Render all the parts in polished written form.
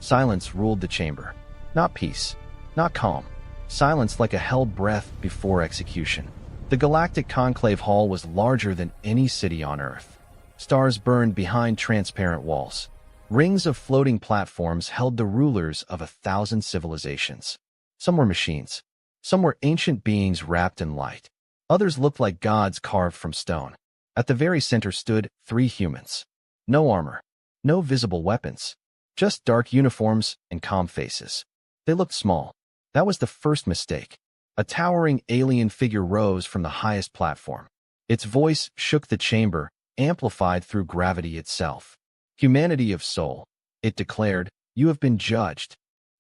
Silence ruled the chamber. Not peace, not calm. Silence like a held breath before execution. The galactic conclave hall was larger than any city on Earth. Stars burned behind transparent walls. Rings of floating platforms held the rulers of 1,000 civilizations. Some were machines. Some were ancient beings wrapped in light. Others looked like gods carved from stone. At the very center stood 3 humans. No armor. No visible weapons. Just dark uniforms and calm faces. They looked small. That was the first mistake. A towering alien figure rose from the highest platform. Its voice shook the chamber, amplified through gravity itself. Humanity of soul, it declared, you have been judged.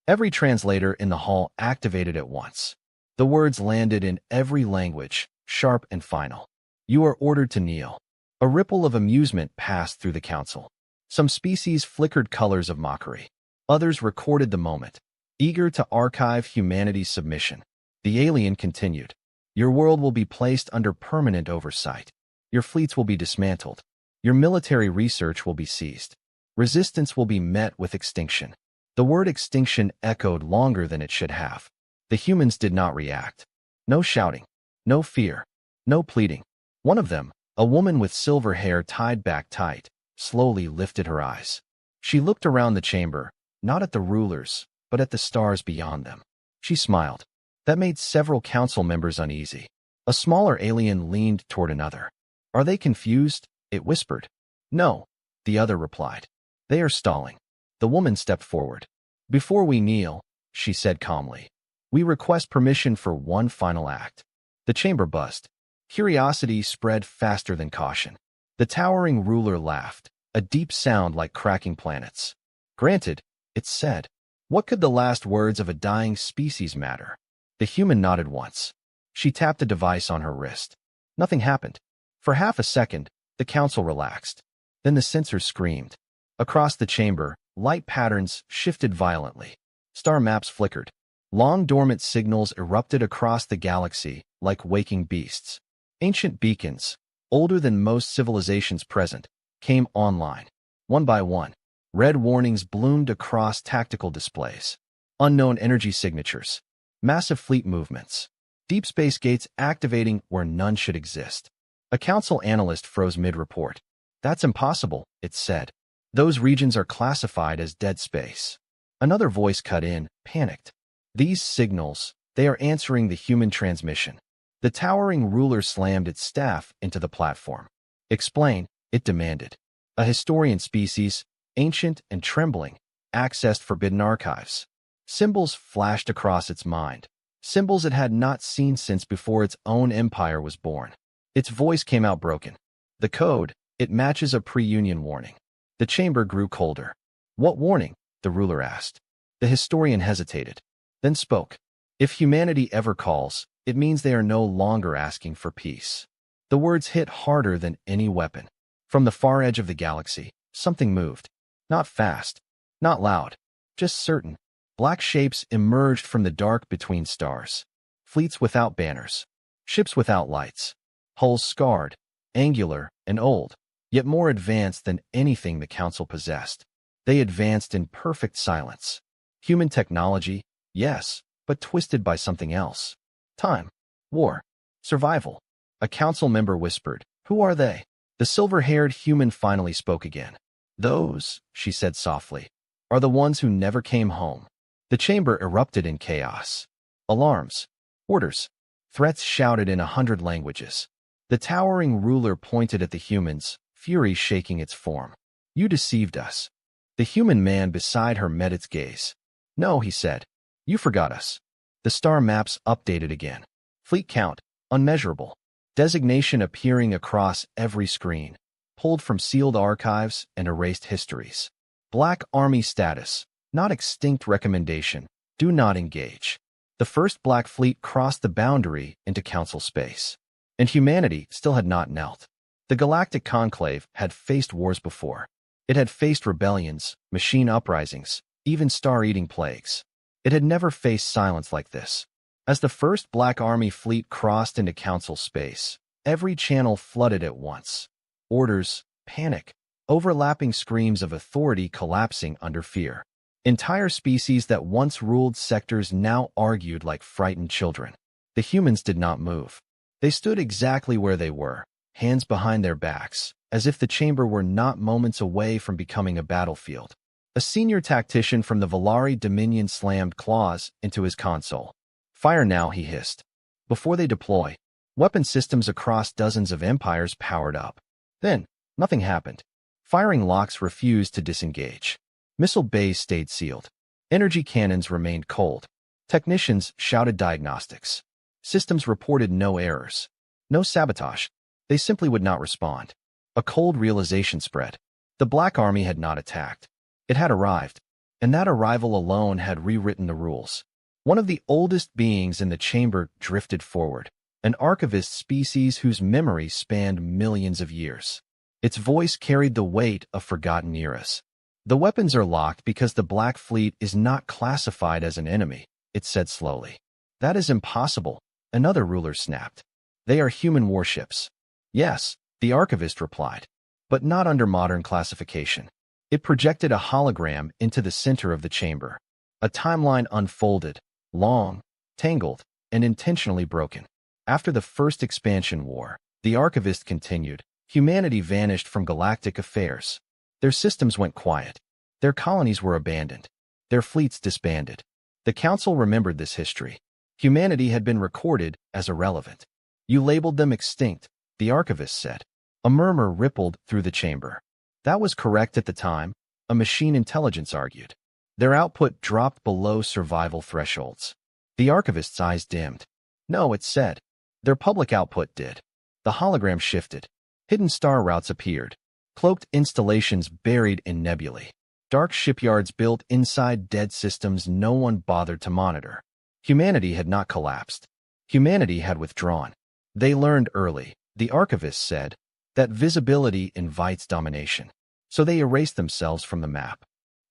Every translator in the hall activated at once. The words landed in every language, sharp and final. You are ordered to kneel. A ripple of amusement passed through the council. Some species flickered colors of mockery. Others recorded the moment, eager to archive humanity's submission. The alien continued. Your world will be placed under permanent oversight. Your fleets will be dismantled. Your military research will be seized. Resistance will be met with extinction. The word extinction echoed longer than it should have. The humans did not react. No shouting. No fear. No pleading. One of them, a woman with silver hair tied back tight, slowly lifted her eyes. She looked around the chamber, not at the rulers, but at the stars beyond them. She smiled. That made several council members uneasy. A smaller alien leaned toward another. Are they confused? It whispered. No, the other replied. They are stalling. The woman stepped forward. Before we kneel, she said calmly, we request permission for one final act. The chamber buzzed. Curiosity spread faster than caution. The towering ruler laughed, a deep sound like cracking planets. Granted, it said. What could the last words of a dying species matter? The human nodded once. She tapped a device on her wrist. Nothing happened. For half a second, the council relaxed. Then the sensor screamed. Across the chamber, light patterns shifted violently. Star maps flickered. Long dormant signals erupted across the galaxy like waking beasts. Ancient beacons, older than most civilizations present, came online. One by one, red warnings bloomed across tactical displays. Unknown energy signatures. Massive fleet movements. Deep space gates activating where none should exist. A council analyst froze mid-report. That's impossible, it said. Those regions are classified as dead space. Another voice cut in, panicked. These signals, they are answering the human transmission. The towering ruler slammed its staff into the platform. Explain, it demanded. A historian species, ancient and trembling, accessed forbidden archives. Symbols flashed across its mind. Symbols it had not seen since before its own empire was born. Its voice came out broken. The code, it matches a pre-union warning. The chamber grew colder. What warning? The ruler asked. The historian hesitated, then spoke. If humanity ever calls, it means they are no longer asking for peace. The words hit harder than any weapon. From the far edge of the galaxy, something moved. Not fast, not loud, just certain. Black shapes emerged from the dark between stars. Fleets without banners. Ships without lights. Hulls scarred, angular, and old, yet more advanced than anything the council possessed. They advanced in perfect silence. Human technology, yes, but twisted by something else. Time. War. Survival. A council member whispered, "Who are they?" The silver-haired human finally spoke again. "Those," she said softly, "are the ones who never came home." The chamber erupted in chaos. Alarms. Orders. Threats shouted in 100 languages. The towering ruler pointed at the humans, fury shaking its form. "You deceived us." The human man beside her met its gaze. "No," he said. "You forgot us." The star maps updated again. Fleet count, unmeasurable. Designation appearing across every screen. Pulled from sealed archives and erased histories. Black Army status, not extinct recommendation. Do not engage. The first Black Fleet crossed the boundary into council space. And humanity still had not knelt. The Galactic Conclave had faced wars before. It had faced rebellions, machine uprisings, even star-eating plagues. It had never faced silence like this. As the first Black Army fleet crossed into council space, every channel flooded at once. Orders, panic, overlapping screams of authority collapsing under fear. Entire species that once ruled sectors now argued like frightened children. The humans did not move. They stood exactly where they were, hands behind their backs, as if the chamber were not moments away from becoming a battlefield. A senior tactician from the Valari Dominion slammed claws into his console. "Fire now," he hissed. "Before they deploy." Weapon systems across dozens of empires powered up. Then, nothing happened. Firing locks refused to disengage. Missile bays stayed sealed. Energy cannons remained cold. Technicians shouted diagnostics. Systems reported no errors. No sabotage. They simply would not respond. A cold realization spread. The Black Army had not attacked. It had arrived, and that arrival alone had rewritten the rules. One of the oldest beings in the chamber drifted forward, an archivist species whose memory spanned millions of years. Its voice carried the weight of forgotten eras. "The weapons are locked because the Black Fleet is not classified as an enemy," it said slowly. "That is impossible," another ruler snapped. "They are human warships." "Yes," the archivist replied, "but not under modern classification." It projected a hologram into the center of the chamber. A timeline unfolded, long, tangled, and intentionally broken. After the first expansion war, the archivist continued, humanity vanished from galactic affairs. Their systems went quiet. Their colonies were abandoned. Their fleets disbanded. The Council remembered this history. Humanity had been recorded as irrelevant. "You labeled them extinct," the archivist said. A murmur rippled through the chamber. That was correct at the time, a machine intelligence argued. Their output dropped below survival thresholds. The archivist's eyes dimmed. "No," it said. "Their public output did." The hologram shifted. Hidden star routes appeared. Cloaked installations buried in nebulae. Dark shipyards built inside dead systems no one bothered to monitor. Humanity had not collapsed. Humanity had withdrawn. They learned early, the archivist said, that visibility invites domination. So they erased themselves from the map.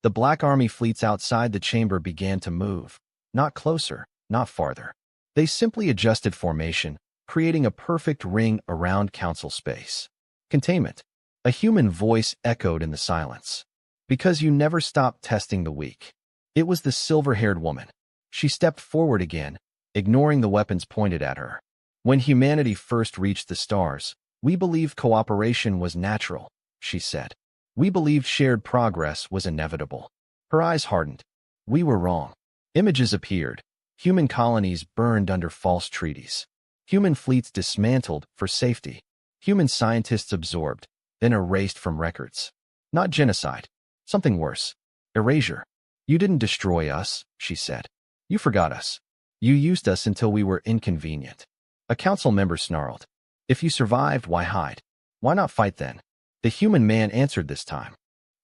The Black Army fleets outside the chamber began to move. Not closer, not farther. They simply adjusted formation, creating a perfect ring around council space. Containment. A human voice echoed in the silence. "Because you never stopped testing the weak." It was the silver-haired woman. She stepped forward again, ignoring the weapons pointed at her. "When humanity first reached the stars, we believed cooperation was natural," she said. "We believed shared progress was inevitable." Her eyes hardened. "We were wrong." Images appeared. Human colonies burned under false treaties. Human fleets dismantled for safety. Human scientists absorbed, then erased from records. Not genocide. Something worse. Erasure. "You didn't destroy us," she said. "You forgot us. You used us until we were inconvenient." A council member snarled. "If you survived, why hide? Why not fight then?" The human man answered this time.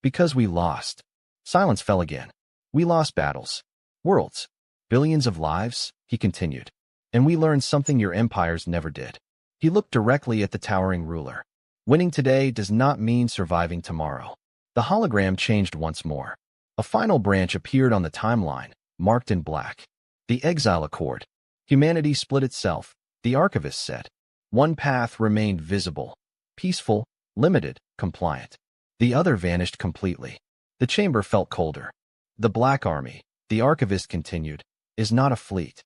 "Because we lost." Silence fell again. "We lost battles. Worlds. Billions of lives," he continued. "And we learned something your empires never did." He looked directly at the towering ruler. "Winning today does not mean surviving tomorrow." The hologram changed once more. A final branch appeared on the timeline, marked in black. The Exile Accord. Humanity split itself, the archivist said. One path remained visible, peaceful, limited, compliant. The other vanished completely. The chamber felt colder. "The Black Army," the archivist continued, "is not a fleet.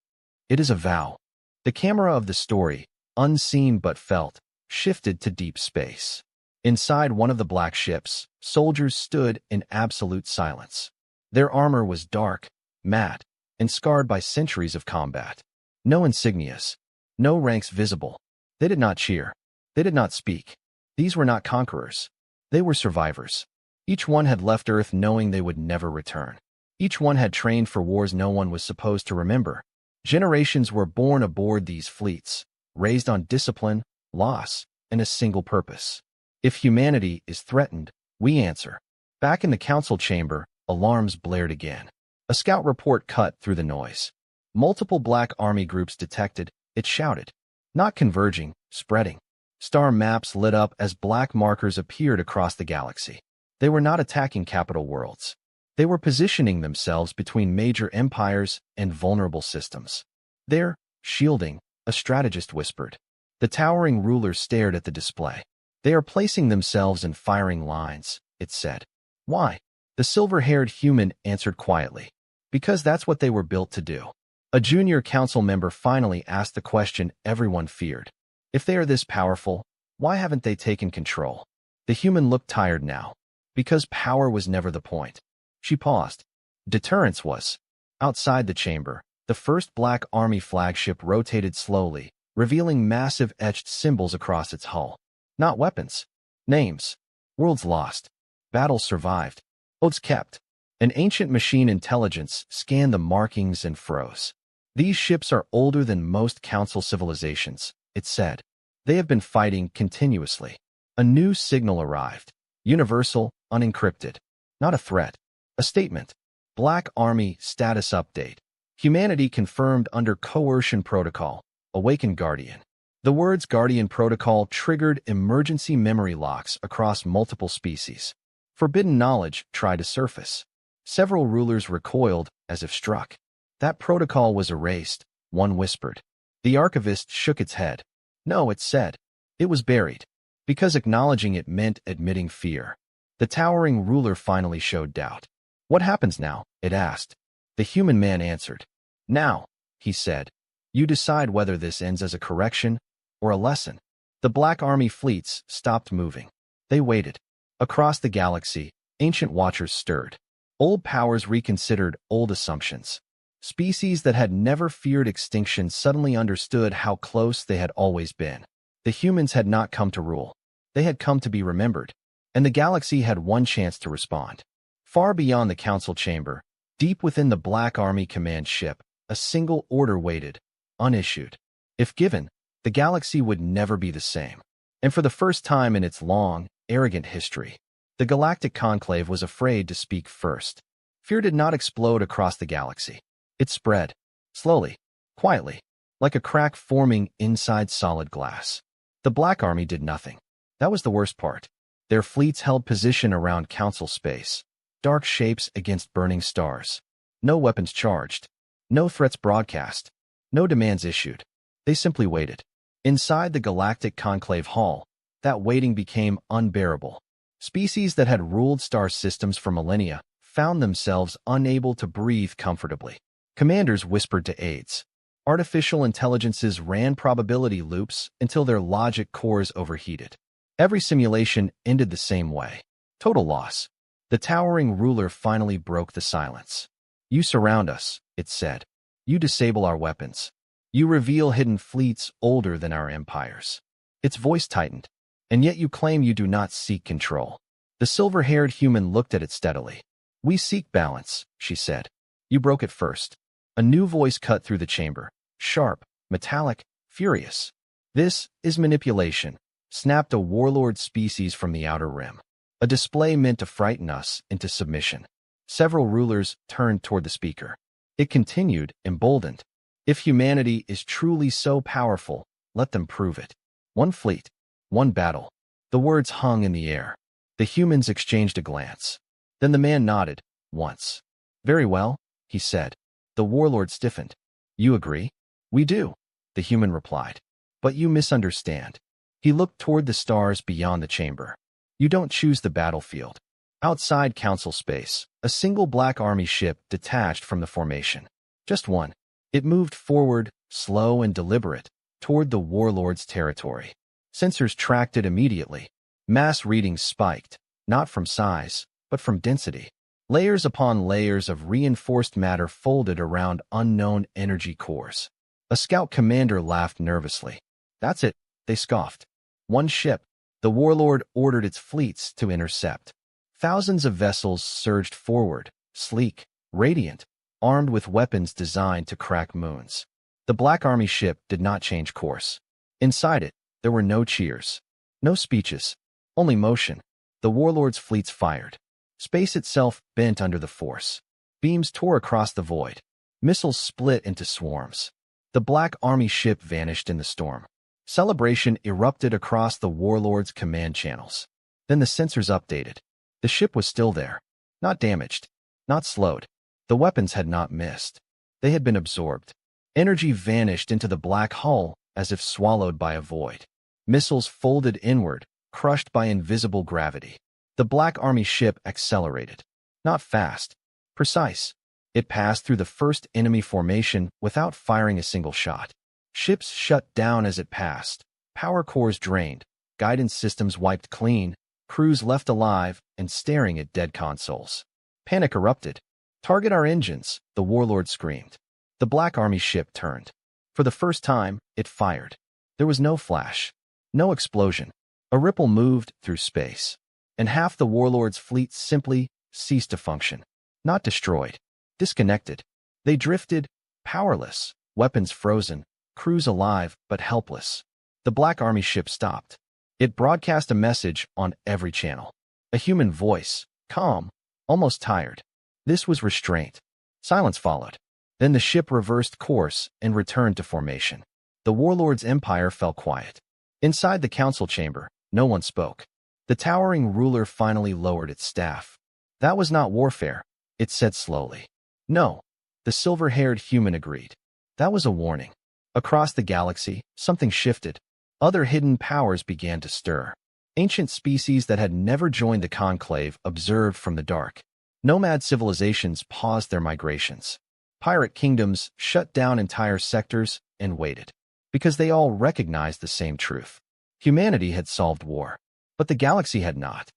It is a vow." The camera of the story, unseen but felt, shifted to deep space. Inside one of the black ships, soldiers stood in absolute silence. Their armor was dark, matte, and scarred by centuries of combat. No insignias, no ranks visible. They did not cheer. They did not speak. These were not conquerors. They were survivors. Each one had left Earth knowing they would never return. Each one had trained for wars no one was supposed to remember. Generations were born aboard these fleets, raised on discipline, loss, and a single purpose. If humanity is threatened, we answer. Back in the council chamber, alarms blared again. A scout report cut through the noise. Multiple Black Army groups detected, it shouted. Not converging, spreading. Star maps lit up as black markers appeared across the galaxy. They were not attacking capital worlds. They were positioning themselves between major empires and vulnerable systems. "They're shielding," a strategist whispered. The towering ruler stared at the display. "They are placing themselves in firing lines," it said. "Why?" The silver-haired human answered quietly. Because that's what they were built to do. A junior council member finally asked the question everyone feared. If they are this powerful, why haven't they taken control? The human looked tired now. Because power was never the point. She paused. Deterrence was. Outside the chamber, the first Black Army flagship rotated slowly, revealing massive etched symbols across its hull. Not weapons. Names. Worlds lost. Battles survived. Oaths kept. An ancient machine intelligence scanned the markings and froze. These ships are older than most council civilizations, it said. They have been fighting continuously. A new signal arrived. Universal, unencrypted. Not a threat. A statement. Black Army status update. Humanity confirmed under coercion protocol. Awaken Guardian. The words Guardian Protocol triggered emergency memory locks across multiple species. Forbidden knowledge tried to surface. Several rulers recoiled as if struck. That protocol was erased, one whispered. The archivist shook its head. No, it said. It was buried. Because acknowledging it meant admitting fear. The towering ruler finally showed doubt. What happens now? It asked. The human man answered. Now, he said, you decide whether this ends as a correction or a lesson. The Black Army fleets stopped moving. They waited. Across the galaxy, ancient watchers stirred. Old powers reconsidered old assumptions. Species that had never feared extinction suddenly understood how close they had always been. The humans had not come to rule. They had come to be remembered. And the galaxy had one chance to respond. Far beyond the council chamber, deep within the Black Army command ship, a single order waited, unissued. If given, the galaxy would never be the same. And for the first time in its long, arrogant history, the Galactic Conclave was afraid to speak first. Fear did not explode across the galaxy. It spread, slowly, quietly, like a crack forming inside solid glass. The Black Army did nothing. That was the worst part. Their fleets held position around council space, dark shapes against burning stars. No weapons charged. No threats broadcast. No demands issued. They simply waited. Inside the Galactic Conclave Hall, that waiting became unbearable. Species that had ruled star systems for millennia found themselves unable to breathe comfortably. Commanders whispered to aides. Artificial intelligences ran probability loops until their logic cores overheated. Every simulation ended the same way. Total loss. The towering ruler finally broke the silence. You surround us, it said. You disable our weapons. You reveal hidden fleets older than our empires. Its voice tightened. And yet you claim you do not seek control. The silver-haired human looked at it steadily. We seek balance, she said. You broke it first. A new voice cut through the chamber. Sharp, metallic, furious. This is manipulation, snapped a warlord species from the outer rim. A display meant to frighten us into submission. Several rulers turned toward the speaker. It continued, emboldened. If humanity is truly so powerful, let them prove it. One fleet, one battle. The words hung in the air. The humans exchanged a glance. Then the man nodded, once. Very well, he said. The warlord stiffened. You agree? We do, the human replied. But you misunderstand. He looked toward the stars beyond the chamber. You don't choose the battlefield. Outside council space, a single Black Army ship detached from the formation. Just one. It moved forward, slow and deliberate, toward the warlord's territory. Sensors tracked it immediately. Mass readings spiked, not from size, but from density. Layers upon layers of reinforced matter folded around unknown energy cores. A scout commander laughed nervously. That's it, they scoffed. One ship. The warlord ordered its fleets to intercept. Thousands of vessels surged forward, sleek, radiant, armed with weapons designed to crack moons. The Black Army ship did not change course. Inside it, there were no cheers, no speeches, only motion. The warlord's fleets fired. Space itself bent under the force. Beams tore across the void. Missiles split into swarms. The Black Army ship vanished in the storm. Celebration erupted across the warlord's command channels. Then the sensors updated. The ship was still there. Not damaged. Not slowed. The weapons had not missed. They had been absorbed. Energy vanished into the black hull as if swallowed by a void. Missiles folded inward, crushed by invisible gravity. The Black Army ship accelerated. Not fast. Precise. It passed through the first enemy formation without firing a single shot. Ships shut down as it passed. Power cores drained. Guidance systems wiped clean. Crews left alive and staring at dead consoles. Panic erupted. "Target our engines," the warlord screamed. The Black Army ship turned. For the first time, it fired. There was no flash. No explosion. A ripple moved through space. And half the warlord's fleet simply ceased to function. Not destroyed. Disconnected. They drifted, powerless, weapons frozen, crews alive but helpless. The Black Army ship stopped. It broadcast a message on every channel. A human voice, calm, almost tired. This was restraint. Silence followed. Then the ship reversed course and returned to formation. The warlord's empire fell quiet. Inside the council chamber, no one spoke. The towering ruler finally lowered its staff. "That was not warfare," it said slowly. "No," the silver-haired human agreed. "That was a warning." Across the galaxy, something shifted. Other hidden powers began to stir. Ancient species that had never joined the conclave observed from the dark. Nomad civilizations paused their migrations. Pirate kingdoms shut down entire sectors and waited, because they all recognized the same truth. Humanity had solved war, but the galaxy had not.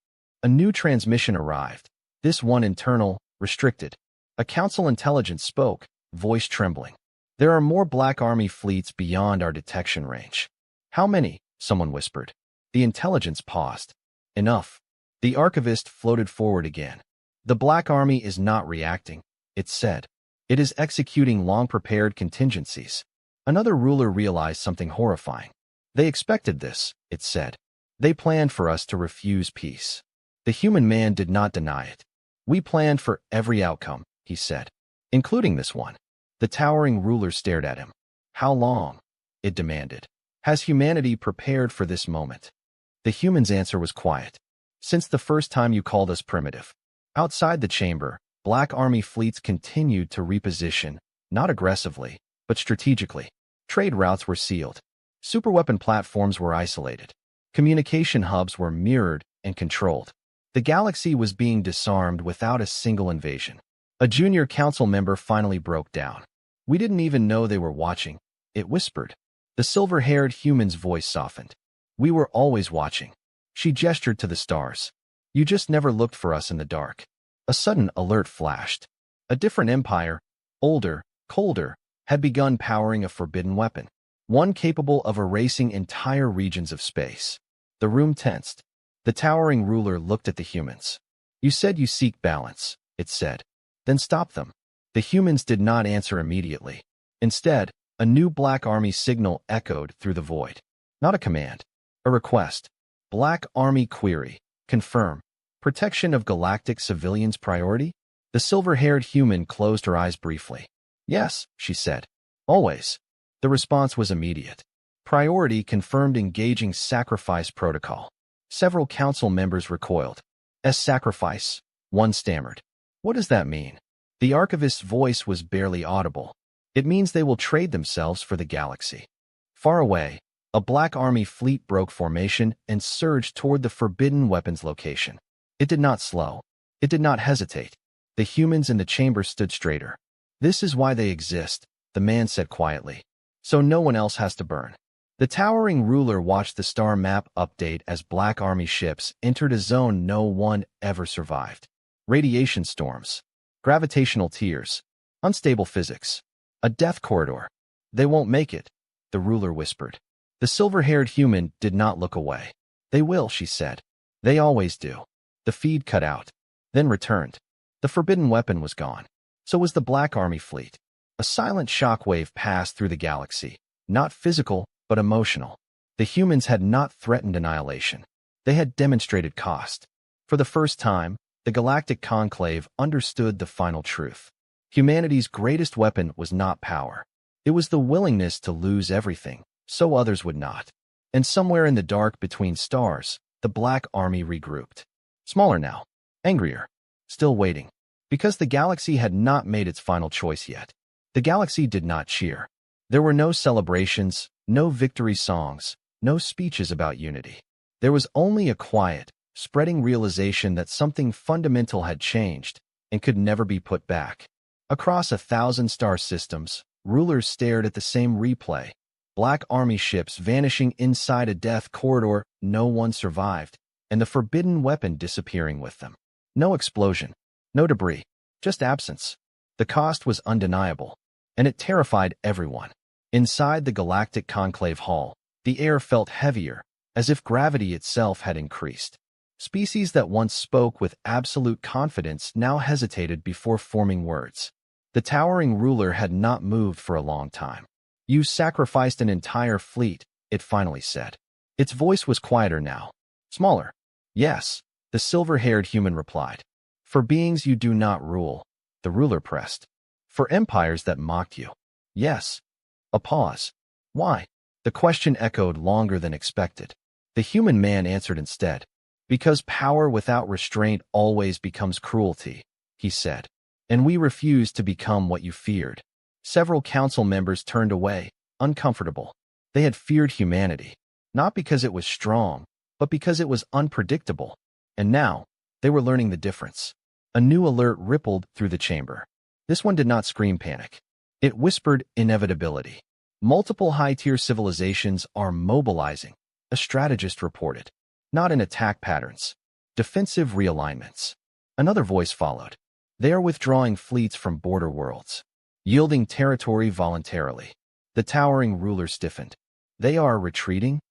A new transmission arrived, this one internal, restricted. A council intelligence spoke, voice trembling. "There are more Black Army fleets beyond our detection range." "How many?" someone whispered. The intelligence paused. "Enough." The archivist floated forward again. "The Black Army is not reacting," it said. "It is executing long-prepared contingencies." Another ruler realized something horrifying. "They expected this," it said. "They planned for us to refuse peace." The human man did not deny it. "We planned for every outcome," he said, "including this one." The towering ruler stared at him. "How long?" it demanded. "Has humanity prepared for this moment?" The human's answer was quiet. "Since the first time you called us primitive." Outside the chamber, Black Army fleets continued to reposition, not aggressively, but strategically. Trade routes were sealed. Superweapon platforms were isolated. Communication hubs were mirrored and controlled. The galaxy was being disarmed without a single invasion. A junior council member finally broke down. "We didn't even know they were watching," it whispered. The silver-haired human's voice softened. "We were always watching." She gestured to the stars. "You just never looked for us in the dark." A sudden alert flashed. A different empire, older, colder, had begun powering a forbidden weapon, one capable of erasing entire regions of space. The room tensed. The towering ruler looked at the humans. "You said you seek balance," it said. "Then stop them." The humans did not answer immediately. Instead, a new Black Army signal echoed through the void. Not a command, a request. "Black Army query. Confirm. Protection of galactic civilians priority?" The silver-haired human closed her eyes briefly. "Yes," she said. "Always." The response was immediate. "Priority confirmed engaging sacrifice protocol." Several council members recoiled. "As sacrifice," one stammered. "What does that mean?" The archivist's voice was barely audible. "It means they will trade themselves for the galaxy." Far away, a Black Army fleet broke formation and surged toward the forbidden weapons location. It did not slow. It did not hesitate. The humans in the chamber stood straighter. "This is why they exist," the man said quietly. "So no one else has to burn." The towering ruler watched the star map update as Black Army ships entered a zone no one ever survived. Radiation storms, gravitational tears, unstable physics, a death corridor. "They won't make it," the ruler whispered. The silver-haired human did not look away. "They will," she said. "They always do." The feed cut out, then returned. The forbidden weapon was gone. So was the Black Army fleet. A silent shockwave passed through the galaxy, not physical, but emotional. The humans had not threatened annihilation. They had demonstrated cost. For the first time, the galactic conclave understood the final truth. Humanity's greatest weapon was not power. It was the willingness to lose everything, so others would not. And somewhere in the dark between stars, the Black Army regrouped. Smaller now, angrier, still waiting. Because the galaxy had not made its final choice yet. The galaxy did not cheer. There were no celebrations, no victory songs, no speeches about unity. There was only a quiet, spreading realization that something fundamental had changed, and could never be put back. Across 1,000-star systems, rulers stared at the same replay. Black army ships vanishing inside a death corridor, no one survived, and the forbidden weapon disappearing with them. No explosion, no debris, just absence. The cost was undeniable, and it terrified everyone. Inside the Galactic Conclave Hall, the air felt heavier, as if gravity itself had increased. Species that once spoke with absolute confidence now hesitated before forming words. The towering ruler had not moved for a long time. "You sacrificed an entire fleet," it finally said. Its voice was quieter now. Smaller. "Yes," the silver-haired human replied. "For beings you do not rule," the ruler pressed. "For empires that mocked you." "Yes." A pause. "Why?" The question echoed longer than expected. The human man answered instead. "Because power without restraint always becomes cruelty," he said. "And we refuse to become what you feared." Several council members turned away, uncomfortable. They had feared humanity, not because it was strong, but because it was unpredictable. And now, they were learning the difference. A new alert rippled through the chamber. This one did not scream panic. It whispered inevitability. "Multiple high-tier civilizations are mobilizing," a strategist reported. "Not in attack patterns. Defensive realignments." Another voice followed. "They are withdrawing fleets from border worlds, yielding territory voluntarily." The towering ruler stiffened. "They are retreating?"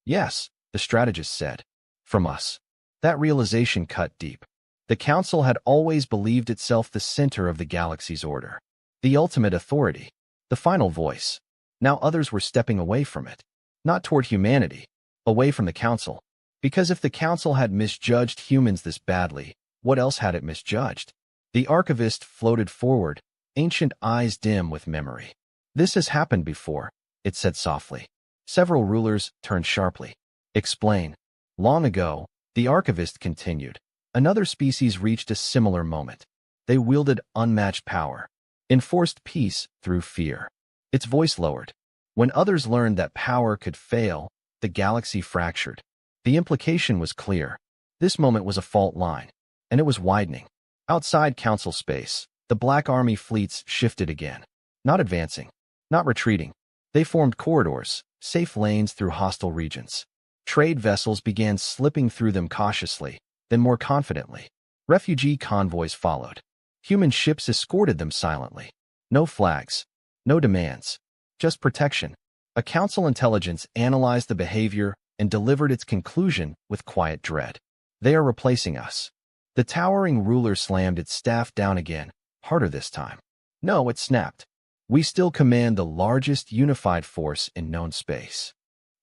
"Yes," the strategist said. "From us." That realization cut deep. The council had always believed itself the center of the galaxy's order, the ultimate authority, the final voice. Now others were stepping away from it, not toward humanity, away from the council. Because if the council had misjudged humans this badly, what else had it misjudged? The archivist floated forward, ancient eyes dim with memory. "This has happened before," it said softly. Several rulers turned sharply. "Explain." "Long ago," the archivist continued, "another species reached a similar moment. They wielded unmatched power, enforced peace through fear." Its voice lowered. "When others learned that power could fail, the galaxy fractured." The implication was clear. This moment was a fault line, and it was widening. Outside council space, the Black Army fleets shifted again. Not advancing, not retreating. They formed corridors, safe lanes through hostile regions. Trade vessels began slipping through them cautiously, then more confidently. Refugee convoys followed. Human ships escorted them silently. No flags, no demands, just protection. A council intelligence analyzed the behavior and delivered its conclusion with quiet dread. "They are replacing us." The towering ruler slammed its staff down again, harder this time. "No," it snapped. "We still command the largest unified force in known space."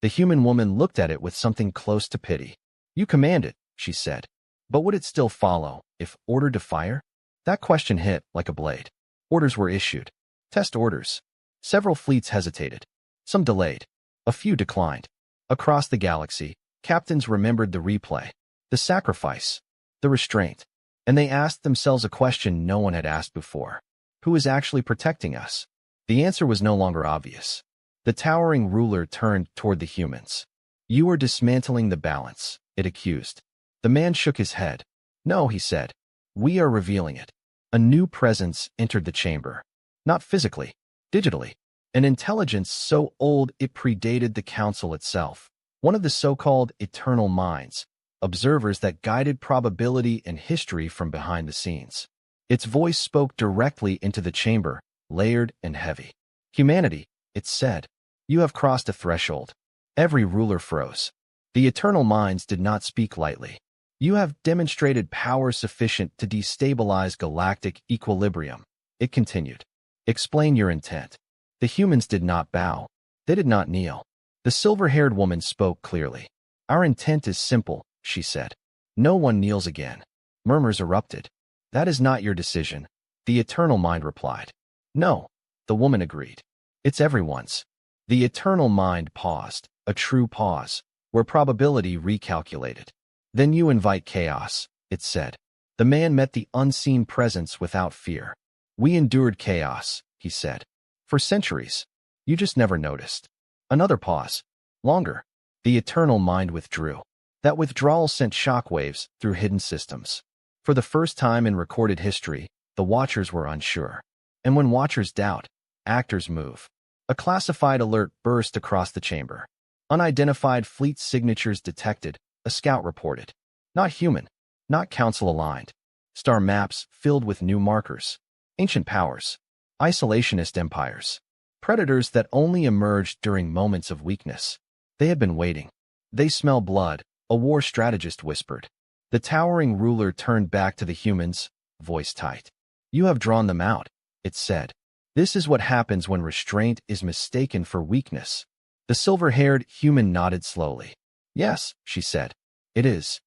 The human woman looked at it with something close to pity. "You command it," she said. "But would it still follow, if ordered to fire?" That question hit like a blade. Orders were issued. Test orders. Several fleets hesitated. Some delayed. A few declined. Across the galaxy, captains remembered the replay, the sacrifice, the restraint, and they asked themselves a question no one had asked before. Who is actually protecting us? The answer was no longer obvious. The towering ruler turned toward the humans. "You are dismantling the balance," it accused. The man shook his head. "No," he said. "We are revealing it." A new presence entered the chamber. Not physically, digitally. An intelligence so old it predated the council itself. One of the so-called eternal minds, observers that guided probability and history from behind the scenes. Its voice spoke directly into the chamber, layered and heavy. "Humanity," it said, "you have crossed a threshold." Every ruler froze. The eternal minds did not speak lightly. "You have demonstrated power sufficient to destabilize galactic equilibrium," it continued. "Explain your intent." The humans did not bow. They did not kneel. The silver-haired woman spoke clearly. "Our intent is simple," she said. "No one kneels again." Murmurs erupted. "That is not your decision," the eternal mind replied. "No," the woman agreed. "It's everyone's." The eternal mind paused, a true pause, where probability recalculated. "Then you invite chaos," it said. The man met the unseen presence without fear. "We endured chaos," he said. "For centuries. You just never noticed." Another pause. Longer. The eternal mind withdrew. That withdrawal sent shockwaves through hidden systems. For the first time in recorded history, the Watchers were unsure. And when Watchers doubt, actors move. A classified alert burst across the chamber. Unidentified fleet signatures detected, a scout reported. Not human, not council-aligned. Star maps filled with new markers. Ancient powers. Isolationist empires. Predators that only emerged during moments of weakness. They had been waiting. They smell blood, a war strategist whispered. The towering ruler turned back to the humans, voice tight. You have drawn them out, it said. This is what happens when restraint is mistaken for weakness. The silver-haired human nodded slowly. Yes, she said. It is.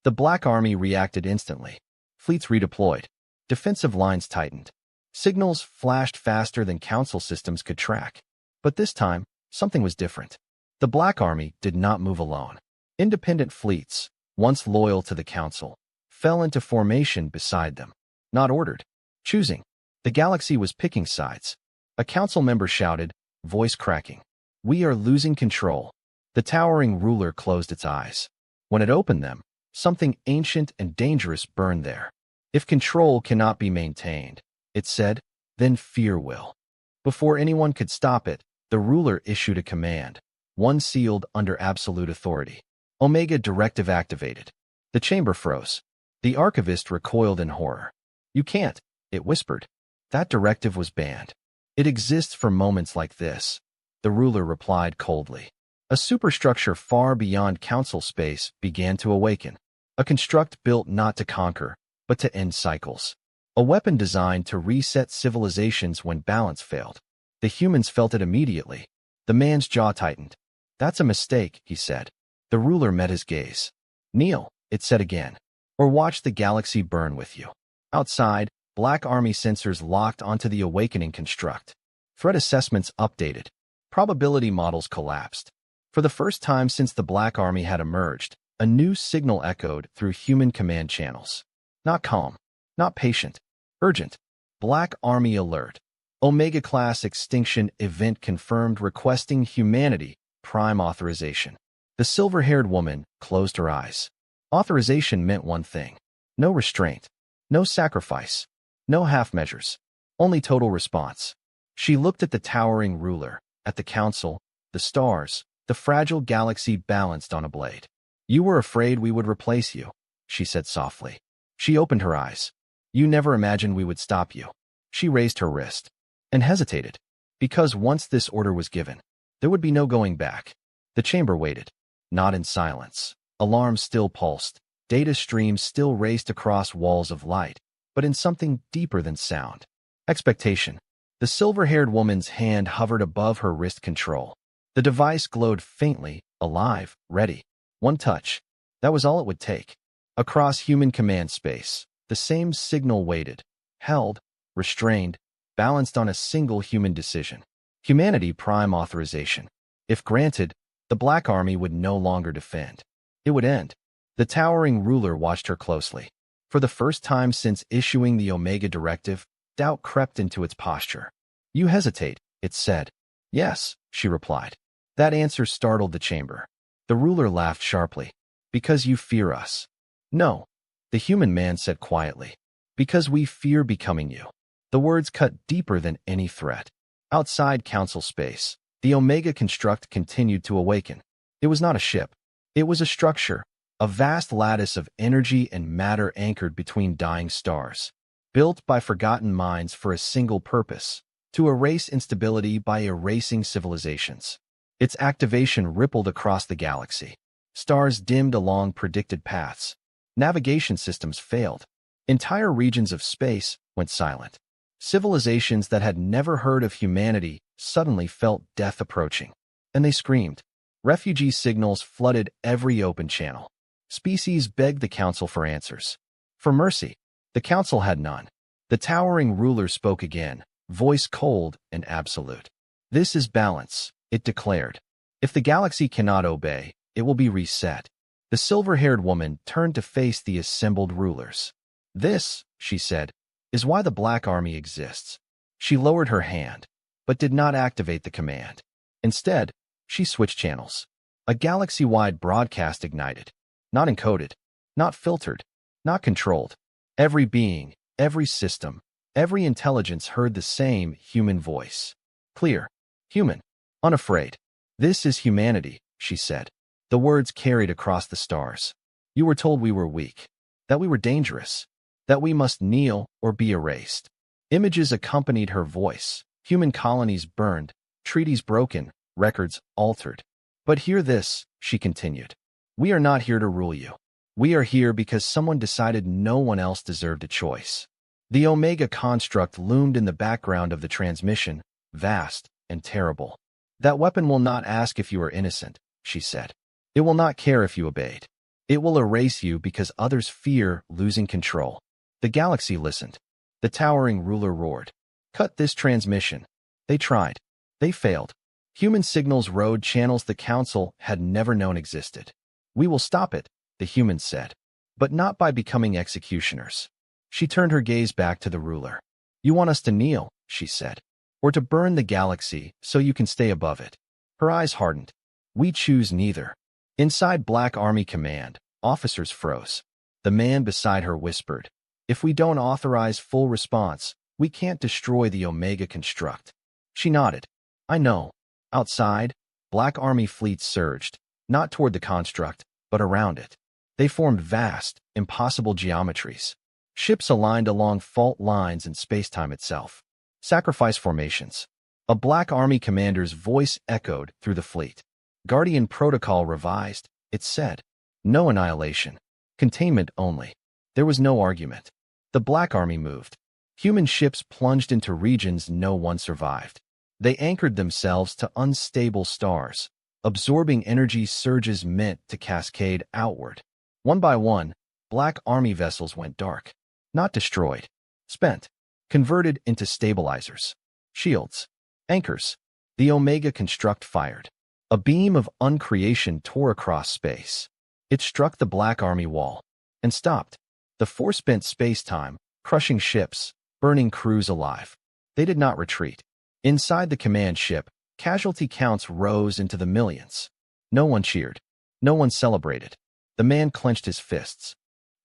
The Black Army reacted instantly. Fleets redeployed. Defensive lines tightened. Signals flashed faster than council systems could track. But this time, something was different. The Black Army did not move alone. Independent fleets, once loyal to the council, fell into formation beside them. Not ordered. Choosing. The galaxy was picking sides. A council member shouted, voice cracking. We are losing control. The towering ruler closed its eyes. When it opened them, something ancient and dangerous burned there. If control cannot be maintained, it said, then fear will. Before anyone could stop it, the ruler issued a command, one sealed under absolute authority. Omega Directive activated. The chamber froze. The archivist recoiled in horror. You can't, it whispered. That directive was banned. It exists for moments like this, the ruler replied coldly. A superstructure far beyond council space began to awaken. A construct built not to conquer, but to end cycles. A weapon designed to reset civilizations when balance failed. The humans felt it immediately. The man's jaw tightened. That's a mistake, he said. The ruler met his gaze. Kneel, it said again, or watch the galaxy burn with you. Outside, Black Army sensors locked onto the awakening construct. Threat assessments updated. Probability models collapsed. For the first time since the Black Army had emerged, a new signal echoed through human command channels. Not calm, not patient, urgent. Black Army alert. Omega-class extinction event confirmed requesting humanity, prime authorization. The silver-haired woman closed her eyes. Authorization meant one thing. No restraint. No sacrifice. No half measures. Only total response. She looked at the towering ruler, at the council, the stars, the fragile galaxy balanced on a blade. You were afraid we would replace you, she said softly. She opened her eyes. You never imagined we would stop you. She raised her wrist and hesitated, because once this order was given, there would be no going back. The chamber waited, not in silence. Alarms still pulsed, data streams still raced across walls of light, but in something deeper than sound. Expectation. The silver-haired woman's hand hovered above her wrist control. The device glowed faintly, alive, ready. One touch. That was all it would take. Across human command space, the same signal waited, held, restrained, balanced on a single human decision. Humanity prime authorization. If granted, the Black Army would no longer defend. It would end. The towering ruler watched her closely. For the first time since issuing the Omega Directive, doubt crept into its posture. You hesitate, it said. Yes, she replied. That answer startled the chamber. The ruler laughed sharply. Because you fear us. No, the human man said quietly. Because we fear becoming you. The words cut deeper than any threat. Outside council space, the Omega construct continued to awaken. It was not a ship. It was a structure, a vast lattice of energy and matter anchored between dying stars. Built by forgotten minds for a single purpose, to erase instability by erasing civilizations. Its activation rippled across the galaxy. Stars dimmed along predicted paths. Navigation systems failed. Entire regions of space went silent. Civilizations that had never heard of humanity suddenly felt death approaching. And they screamed. Refugee signals flooded every open channel. Species begged the council for answers. For mercy. The council had none. The towering ruler spoke again, voice cold and absolute. This is balance, it declared. If the galaxy cannot obey, it will be reset. The silver-haired woman turned to face the assembled rulers. This, she said, is why the Black Army exists. She lowered her hand, but did not activate the command. Instead, she switched channels. A galaxy-wide broadcast ignited. Not encoded, not filtered, not controlled. Every being, every system, every intelligence heard the same human voice. Clear, human, unafraid. This is humanity, she said. The words carried across the stars. You were told we were weak, that we were dangerous, that we must kneel or be erased. Images accompanied her voice. Human colonies burned, treaties broken, records altered. But hear this, she continued. We are not here to rule you. We are here because someone decided no one else deserved a choice. The Omega construct loomed in the background of the transmission, vast and terrible. That weapon will not ask if you are innocent, she said. It will not care if you obeyed. It will erase you because others fear losing control. The galaxy listened. The towering ruler roared. Cut this transmission. They tried. They failed. Human signals rode channels the Council had never known existed. We will stop it, the humans said. But not by becoming executioners. She turned her gaze back to the ruler. You want us to kneel, she said. Or to burn the galaxy so you can stay above it. Her eyes hardened. We choose neither. Inside Black Army Command, officers froze. The man beside her whispered, if we don't authorize full response, we can't destroy the Omega construct. She nodded. I know. Outside, Black Army fleets surged, not toward the construct, but around it. They formed vast, impossible geometries. Ships aligned along fault lines in spacetime itself. Sacrifice formations. A Black Army commander's voice echoed through the fleet. Guardian Protocol revised, it said. No annihilation. Containment only. There was no argument. The Black Army moved. Human ships plunged into regions no one survived. They anchored themselves to unstable stars, absorbing energy surges meant to cascade outward. One by one, Black Army vessels went dark. Not destroyed. Spent. Converted into stabilizers. Shields. Anchors. The Omega construct fired. A beam of uncreation tore across space. It struck the Black Army wall. And stopped. The force bent space-time, crushing ships, burning crews alive. They did not retreat. Inside the command ship, casualty counts rose into the millions. No one cheered. No one celebrated. The man clenched his fists.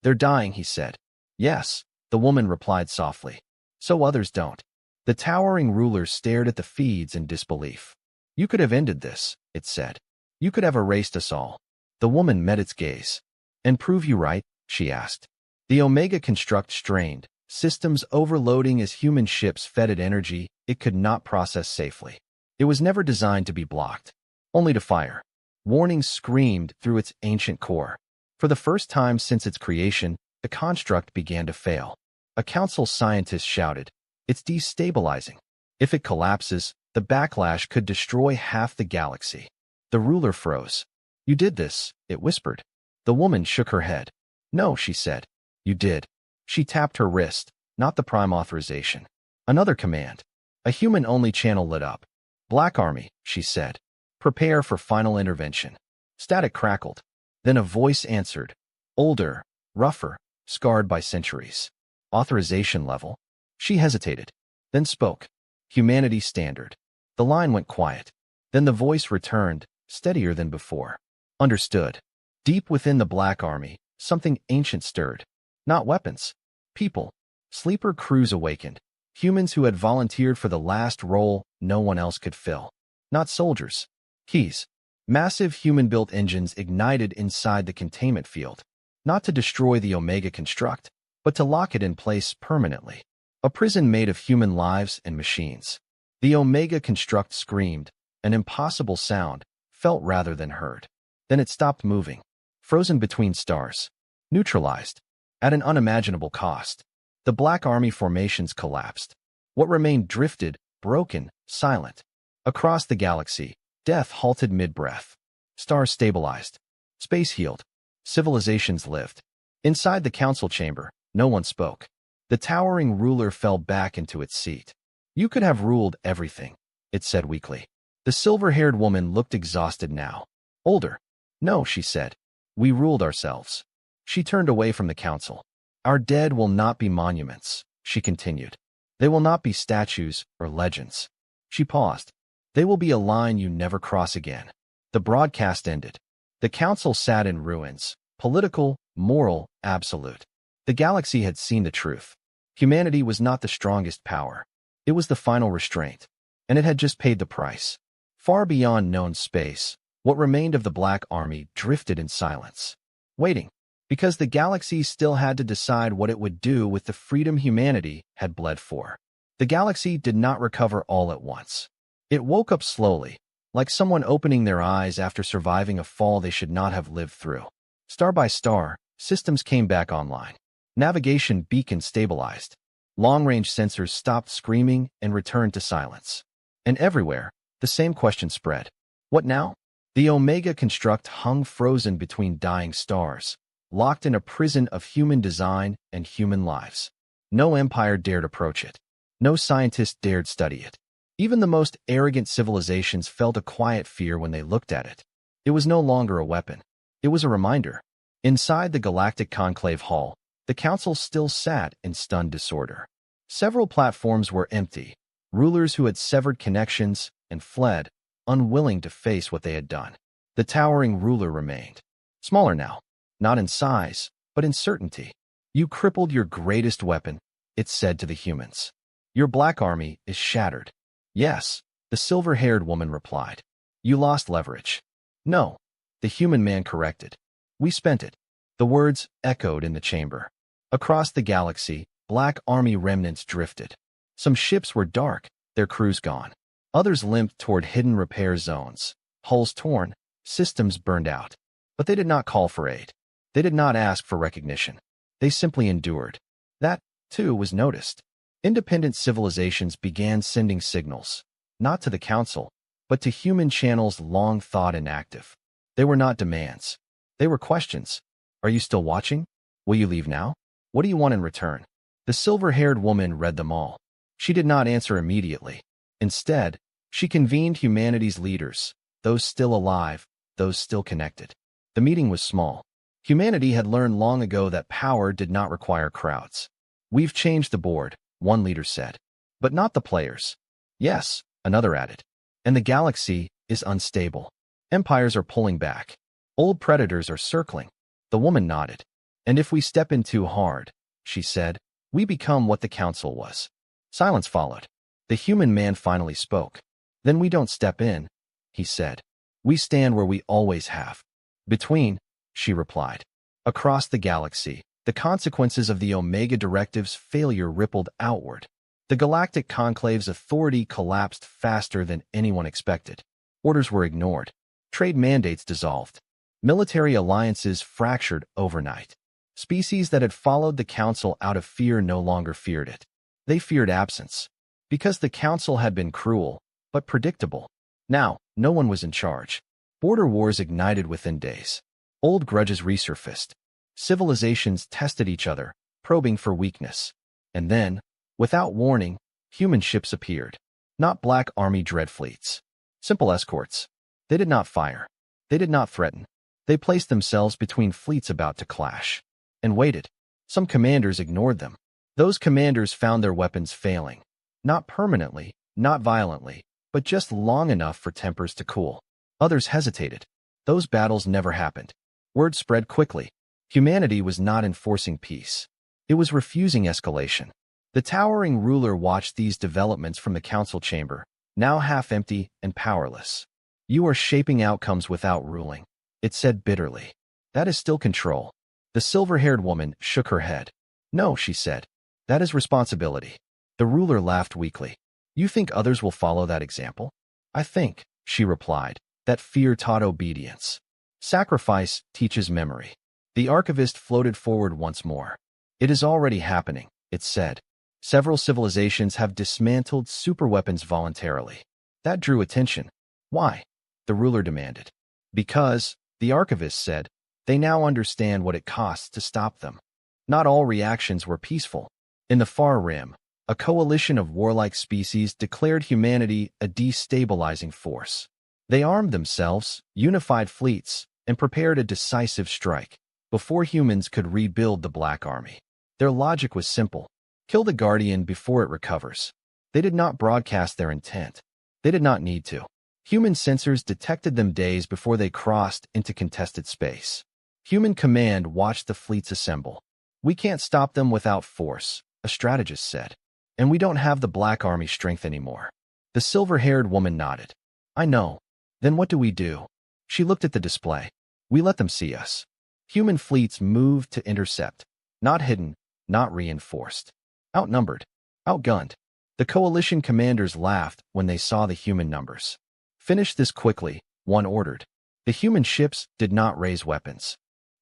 They're dying, he said. Yes, the woman replied softly. So others don't. The towering ruler stared at the feeds in disbelief. You could have ended this, it said. You could have erased us all. The woman met its gaze. And prove you right, she asked. The Omega construct strained, systems overloading as human ships fed it energy it could not process safely. It was never designed to be blocked, only to fire. Warnings screamed through its ancient core. For the first time since its creation, the construct began to fail. A council scientist shouted, it's destabilizing. If it collapses, the backlash could destroy half the galaxy. The ruler froze. You did this, it whispered. The woman shook her head. No, she said. You did. She tapped her wrist, not the prime authorization. Another command. A human-only channel lit up. Black Army, she said. Prepare for final intervention. Static crackled. Then a voice answered. Older, rougher, scarred by centuries. Authorization level. She hesitated, then spoke. Humanity standard. The line went quiet. Then the voice returned, steadier than before. Understood. Deep within the Black Army, something ancient stirred. Not weapons. People. Sleeper crews awakened. Humans who had volunteered for the last role no one else could fill. Not soldiers. Keys. Massive human-built engines ignited inside the containment field. Not to destroy the Omega construct, but to lock it in place permanently. A prison made of human lives and machines. The Omega construct screamed, an impossible sound, felt rather than heard. Then it stopped moving. Frozen between stars. Neutralized. At an unimaginable cost. The Black Army formations collapsed. What remained drifted, broken, silent. Across the galaxy, death halted mid-breath. Stars stabilized. Space healed. Civilizations lived. Inside the council chamber, no one spoke. The towering ruler fell back into its seat. You could have ruled everything, it said weakly. The silver-haired woman looked exhausted now. Older. No, she said. We ruled ourselves. She turned away from the council. Our dead will not be monuments, she continued. They will not be statues or legends. She paused. They will be a line you never cross again. The broadcast ended. The council sat in ruins, political, moral, absolute. The galaxy had seen the truth. Humanity was not the strongest power. It was the final restraint, and it had just paid the price. Far beyond known space, what remained of the Black Army drifted in silence, waiting, because the galaxy still had to decide what it would do with the freedom humanity had bled for. The galaxy did not recover all at once. It woke up slowly, like someone opening their eyes after surviving a fall they should not have lived through. Star by star, systems came back online. Navigation beacons stabilized. Long-range sensors stopped screaming and returned to silence. And everywhere, the same question spread. What now? The Omega construct hung frozen between dying stars, locked in a prison of human design and human lives. No empire dared approach it. No scientist dared study it. Even the most arrogant civilizations felt a quiet fear when they looked at it. It was no longer a weapon. It was a reminder. Inside the Galactic Conclave Hall, the Council still sat in stunned disorder. Several platforms were empty, rulers who had severed connections and fled, unwilling to face what they had done. The towering ruler remained. Smaller now, not in size, but in certainty. You crippled your greatest weapon, it said to the humans. Your Black Army is shattered. Yes, the silver-haired woman replied. You lost leverage. No, the human man corrected. We spent it. The words echoed in the chamber. Across the galaxy, Black Army remnants drifted. Some ships were dark, their crews gone. Others limped toward hidden repair zones, hulls torn, systems burned out. But they did not call for aid. They did not ask for recognition. They simply endured. That, too, was noticed. Independent civilizations began sending signals, not to the Council, but to human channels long thought inactive. They were not demands. They were questions. Are you still watching? Will you leave now? What do you want in return? The silver-haired woman read them all. She did not answer immediately. Instead, she convened humanity's leaders, those still alive, those still connected. The meeting was small. Humanity had learned long ago that power did not require crowds. We've changed the board, one leader said. But not the players. Yes, another added. And the galaxy is unstable. Empires are pulling back. Old predators are circling. The woman nodded. And if we step in too hard, she said, we become what the Council was. Silence followed. The human man finally spoke. Then we don't step in, he said. We stand where we always have. Between, she replied. Across the galaxy, the consequences of the Omega Directive's failure rippled outward. The Galactic Conclave's authority collapsed faster than anyone expected. Orders were ignored. Trade mandates dissolved. Military alliances fractured overnight. Species that had followed the Council out of fear no longer feared it. They feared absence. Because the Council had been cruel, but predictable. Now, no one was in charge. Border wars ignited within days. Old grudges resurfaced. Civilizations tested each other, probing for weakness. And then, without warning, human ships appeared. Not Black Army dread fleets. Simple escorts. They did not fire. They did not threaten. They placed themselves between fleets about to clash. And waited. Some commanders ignored them. Those commanders found their weapons failing. Not permanently, not violently, but just long enough for tempers to cool. Others hesitated. Those battles never happened. Word spread quickly. Humanity was not enforcing peace. It was refusing escalation. The towering ruler watched these developments from the Council chamber, now half-empty and powerless. You are shaping outcomes without ruling, it said bitterly. That is still control. The silver-haired woman shook her head. No, she said. That is responsibility. The ruler laughed weakly. You think others will follow that example? I think, she replied, that fear taught obedience. Sacrifice teaches memory. The archivist floated forward once more. It is already happening, it said. Several civilizations have dismantled superweapons voluntarily. That drew attention. Why? The ruler demanded. Because, the archivist said, they now understand what it costs to stop them. Not all reactions were peaceful. In the far rim, a coalition of warlike species declared humanity a destabilizing force. They armed themselves, unified fleets, and prepared a decisive strike before humans could rebuild the Black Army. Their logic was simple. Kill the Guardian before it recovers. They did not broadcast their intent. They did not need to. Human sensors detected them days before they crossed into contested space. Human command watched the fleets assemble. We can't stop them without force, a strategist said. And we don't have the Black Army strength anymore. The silver-haired woman nodded. I know. Then what do we do? She looked at the display. We let them see us. Human fleets moved to intercept. Not hidden, not reinforced. Outnumbered. Outgunned. The coalition commanders laughed when they saw the human numbers. Finish this quickly, one ordered. The human ships did not raise weapons.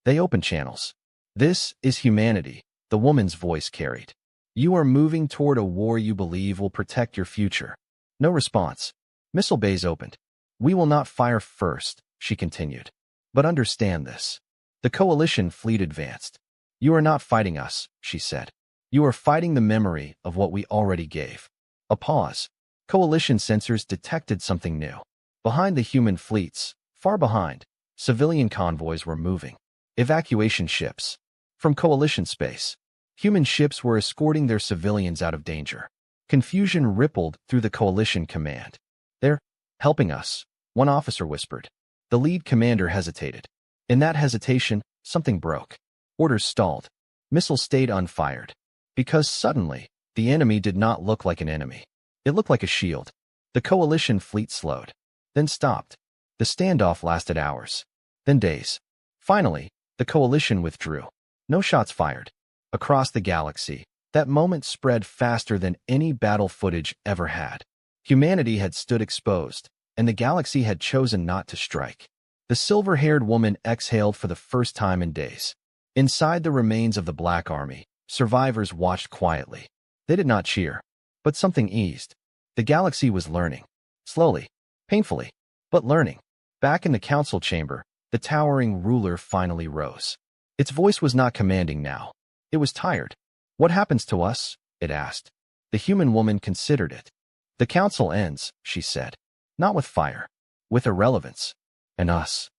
They opened channels. This is humanity, the woman's voice carried. You are moving toward a war you believe will protect your future. No response. Missile bays opened. We will not fire first, she continued. But understand this. The coalition fleet advanced. You are not fighting us, she said. You are fighting the memory of what we already gave. A pause. Coalition sensors detected something new. Behind the human fleets, far behind, civilian convoys were moving. Evacuation ships. From coalition space, human ships were escorting their civilians out of danger. Confusion rippled through the coalition command. They're helping us, one officer whispered. The lead commander hesitated. In that hesitation, something broke. Orders stalled. Missiles stayed unfired. Because suddenly, the enemy did not look like an enemy. It looked like a shield. The coalition fleet slowed. Then stopped. The standoff lasted hours. Then days. Finally, the coalition withdrew. No shots fired. Across the galaxy, that moment spread faster than any battle footage ever had. Humanity had stood exposed, and the galaxy had chosen not to strike. The silver-haired woman exhaled for the first time in days. Inside the remains of the Black Army, survivors watched quietly. They did not cheer, but something eased. The galaxy was learning. Slowly, painfully, but learning. Back in the council chamber, the towering ruler finally rose. Its voice was not commanding now. It was tired. What happens to us? It asked. The human woman considered it. The council ends, she said. Not with fire. With irrelevance. And us.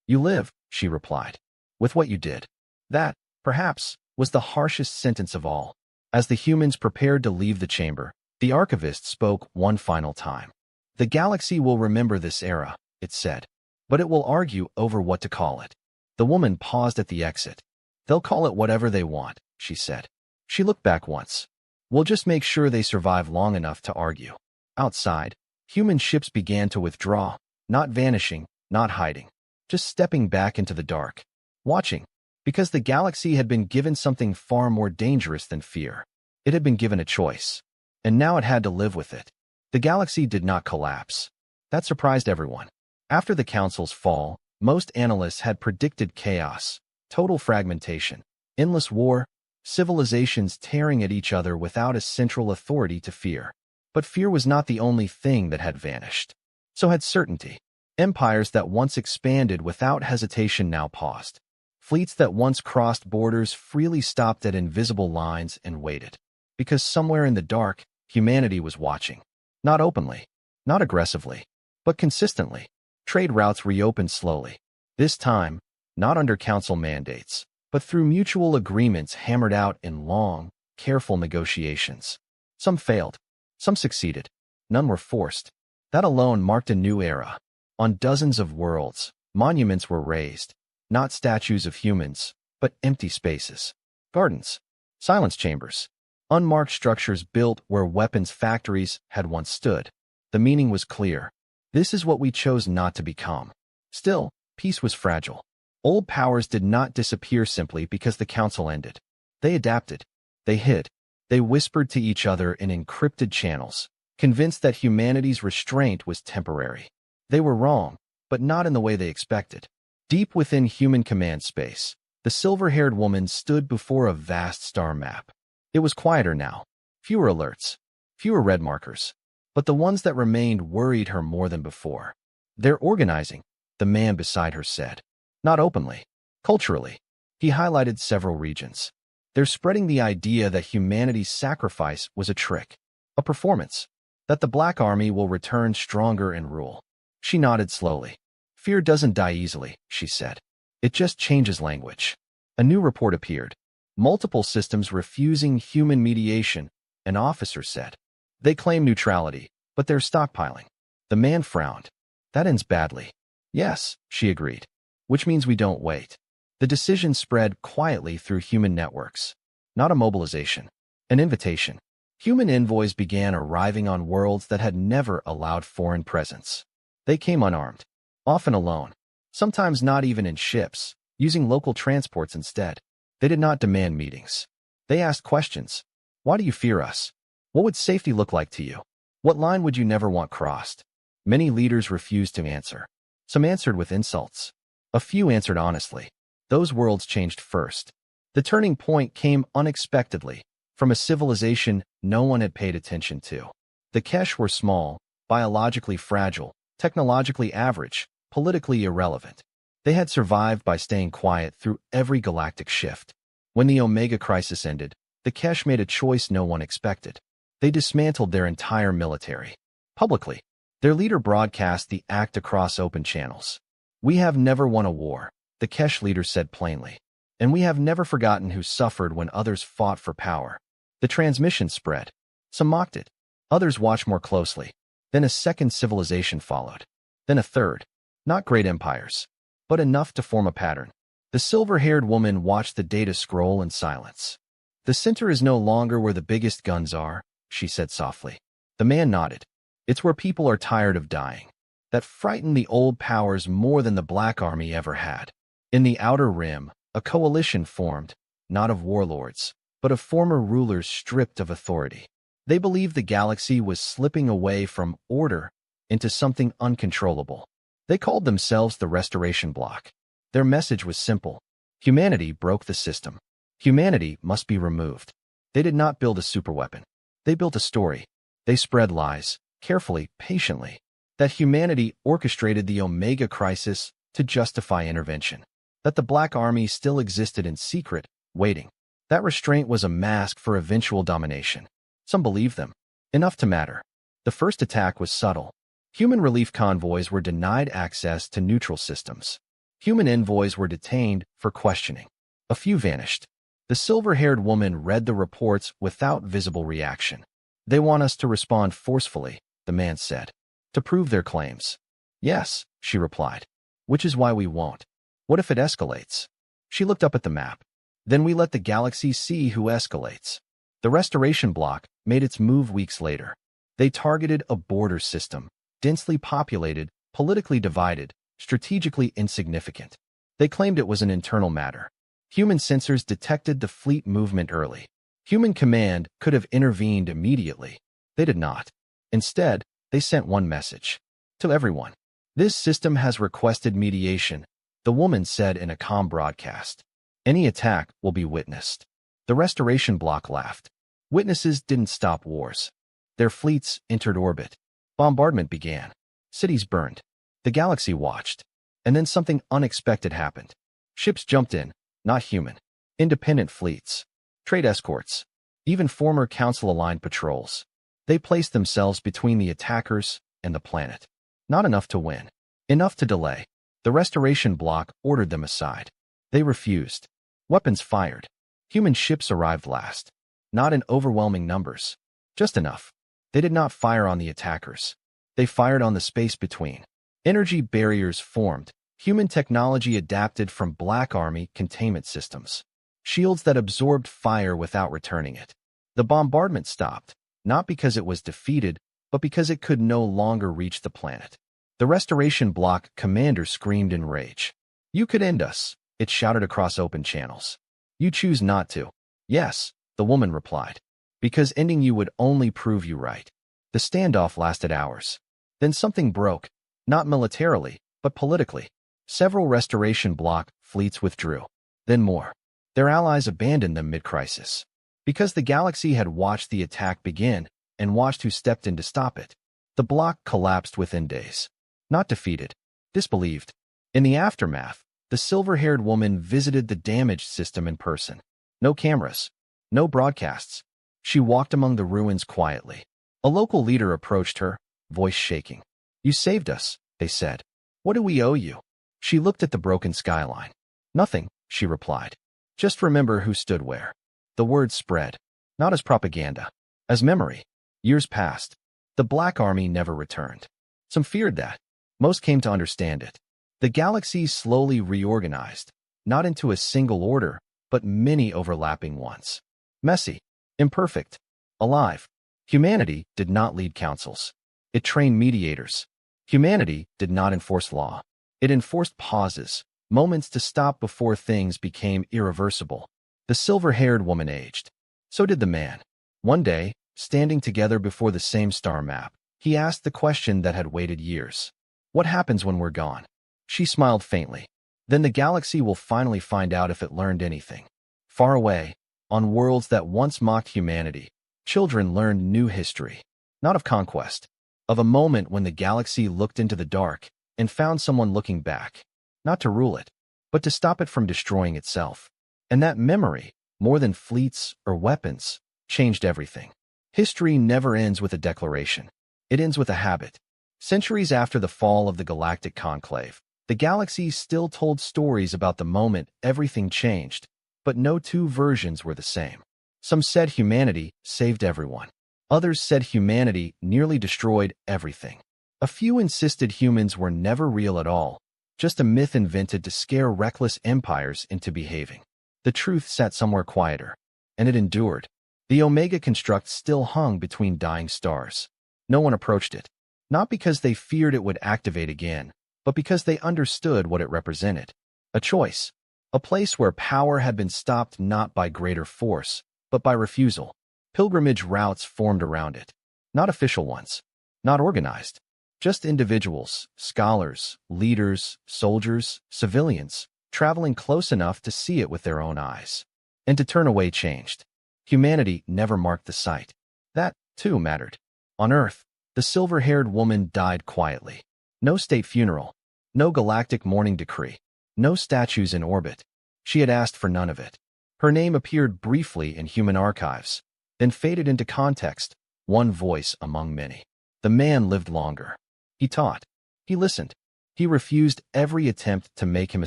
You live, she replied. With what you did. That, perhaps, was the harshest sentence of all. As the humans prepared to leave the chamber, the archivist spoke one final time. The galaxy will remember this era, it said. But it will argue over what to call it. The woman paused at the exit. They'll call it whatever they want, she said. She looked back once. We'll just make sure they survive long enough to argue. Outside, human ships began to withdraw, not vanishing, not hiding, just stepping back into the dark. Watching, because the galaxy had been given something far more dangerous than fear. It had been given a choice. And now it had to live with it. The galaxy did not collapse. That surprised everyone. After the council's fall, most analysts had predicted chaos, total fragmentation, endless war, civilizations tearing at each other without a central authority to fear. But fear was not the only thing that had vanished. So had certainty. Empires that once expanded without hesitation now paused. Fleets that once crossed borders freely stopped at invisible lines and waited. Because somewhere in the dark, humanity was watching. Not openly, not aggressively, but consistently. Trade routes reopened slowly. This time, not under council mandates, but through mutual agreements hammered out in long, careful negotiations. Some failed. Some succeeded. None were forced. That alone marked a new era. On dozens of worlds, monuments were raised. Not statues of humans, but empty spaces. Gardens. Silence chambers. Unmarked structures built where weapons factories had once stood. The meaning was clear. This is what we chose not to become. Still, peace was fragile. Old powers did not disappear simply because the council ended. They adapted. They hid. They whispered to each other in encrypted channels, convinced that humanity's restraint was temporary. They were wrong, but not in the way they expected. Deep within human command space, the silver-haired woman stood before a vast star map. It was quieter now. Fewer alerts. Fewer red markers. But the ones that remained worried her more than before. They're organizing, the man beside her said. Not openly. Culturally. He highlighted several regions. They're spreading the idea that humanity's sacrifice was a trick. A performance. That the Black Army will return stronger and rule. She nodded slowly. Fear doesn't die easily, she said. It just changes language. A new report appeared. Multiple systems refusing human mediation, an officer said. They claim neutrality, but they're stockpiling. The man frowned. That ends badly. Yes, she agreed. Which means we don't wait. The decision spread quietly through human networks. Not a mobilization, an invitation. Human envoys began arriving on worlds that had never allowed foreign presence. They came unarmed, often alone, sometimes not even in ships, using local transports instead. They did not demand meetings. They asked questions. Why do you fear us? What would safety look like to you? What line would you never want crossed? Many leaders refused to answer. Some answered with insults. A few answered honestly. Those worlds changed first. The turning point came unexpectedly, from a civilization no one had paid attention to. The Kesh were small, biologically fragile, technologically average, politically irrelevant. They had survived by staying quiet through every galactic shift. When the Omega Crisis ended, the Kesh made a choice no one expected. They dismantled their entire military. Publicly, their leader broadcast the act across open channels. "We have never won a war," the Kesh leader said plainly. "And we have never forgotten who suffered when others fought for power." The transmission spread. Some mocked it. Others watched more closely. Then a second civilization followed. Then a third. Not great empires, but enough to form a pattern. The silver-haired woman watched the data scroll in silence. "The center is no longer where the biggest guns are," she said softly. The man nodded. "It's where people are tired of dying. That frightened the old powers more than the Black Army ever had." In the Outer Rim, a coalition formed, not of warlords, but of former rulers stripped of authority. They believed the galaxy was slipping away from order into something uncontrollable. They called themselves the Restoration Bloc. Their message was simple. Humanity broke the system. Humanity must be removed. They did not build a superweapon. They built a story. They spread lies, carefully, patiently, that humanity orchestrated the Omega Crisis to justify intervention, that the Black Army still existed in secret, waiting. That restraint was a mask for eventual domination. Some believed them. Enough to matter. The first attack was subtle. Human relief convoys were denied access to neutral systems. Human envoys were detained for questioning. A few vanished. The silver-haired woman read the reports without visible reaction. "They want us to respond forcefully," the man said, "to prove their claims." "Yes," she replied. "Which is why we won't. What if it escalates?" She looked up at the map. "Then we let the galaxy see who escalates." The Restoration Bloc made its move weeks later. They targeted a border system, densely populated, politically divided, strategically insignificant. They claimed it was an internal matter. Human sensors detected the fleet movement early. Human command could have intervened immediately. They did not. Instead, they sent one message. To everyone. "This system has requested mediation," the woman said in a calm broadcast. "Any attack will be witnessed." The Restoration Bloc laughed. Witnesses didn't stop wars. Their fleets entered orbit. Bombardment began. Cities burned. The galaxy watched. And then something unexpected happened. Ships jumped in, not human. Independent fleets. Trade escorts. Even former Council-aligned patrols. They placed themselves between the attackers and the planet. Not enough to win. Enough to delay. The Restoration Bloc ordered them aside. They refused. Weapons fired. Human ships arrived last. Not in overwhelming numbers. Just enough. They did not fire on the attackers. They fired on the space between. Energy barriers formed. Human technology adapted from Black Army containment systems. Shields that absorbed fire without returning it. The bombardment stopped, not because it was defeated, but because it could no longer reach the planet. The Restoration Bloc commander screamed in rage. "You could end us," it shouted across open channels. "You choose not to." "Yes," the woman replied. "Because ending you would only prove you right." The standoff lasted hours. Then something broke, not militarily, but politically. Several Restoration Bloc fleets withdrew. Then more. Their allies abandoned them mid-crisis. Because the galaxy had watched the attack begin and watched who stepped in to stop it. The bloc collapsed within days. Not defeated, disbelieved. In the aftermath, the silver-haired woman visited the damaged system in person. No cameras. No broadcasts. She walked among the ruins quietly. A local leader approached her, voice shaking. "You saved us," they said. "What do we owe you?" She looked at the broken skyline. "Nothing," she replied. "Just remember who stood where." The word spread, not as propaganda, as memory. Years passed. The Black Army never returned. Some feared that. Most came to understand it. The galaxy slowly reorganized. not into a single order, but many overlapping ones. Messy, imperfect, alive. Humanity did not lead councils. It trained mediators. Humanity did not enforce law. It enforced pauses, moments to stop before things became irreversible. The silver-haired woman aged. So did the man. One day, standing together before the same star map, he asked the question that had waited years. What happens when we're gone? She smiled faintly. Then the galaxy will finally find out if it learned anything. Far away, on worlds that once mocked humanity, children learned new history. Not of conquest, of a moment when the galaxy looked into the dark and found someone looking back, not to rule it, but to stop it from destroying itself. And that memory, more than fleets or weapons, changed everything. History never ends with a declaration. It ends with a habit. Centuries after the fall of the Galactic Conclave, the galaxy still told stories about the moment everything changed, but no two versions were the same. Some said humanity saved everyone. Others said humanity nearly destroyed everything. A few insisted humans were never real at all, just a myth invented to scare reckless empires into behaving. The truth sat somewhere quieter, and it endured. The Omega construct still hung between dying stars. No one approached it, not because they feared it would activate again, but because they understood what it represented. A choice. A place where power had been stopped not by greater force, but by refusal. Pilgrimage routes formed around it. Not official ones. Not organized. Just individuals, scholars, leaders, soldiers, civilians, traveling close enough to see it with their own eyes. And to turn away changed. Humanity never marked the site. That, too, mattered. On Earth, the silver-haired woman died quietly. No state funeral. No galactic mourning decree. No statues in orbit. She had asked for none of it. Her name appeared briefly in human archives, then faded into context, one voice among many. The man lived longer. He taught. He listened. He refused every attempt to make him a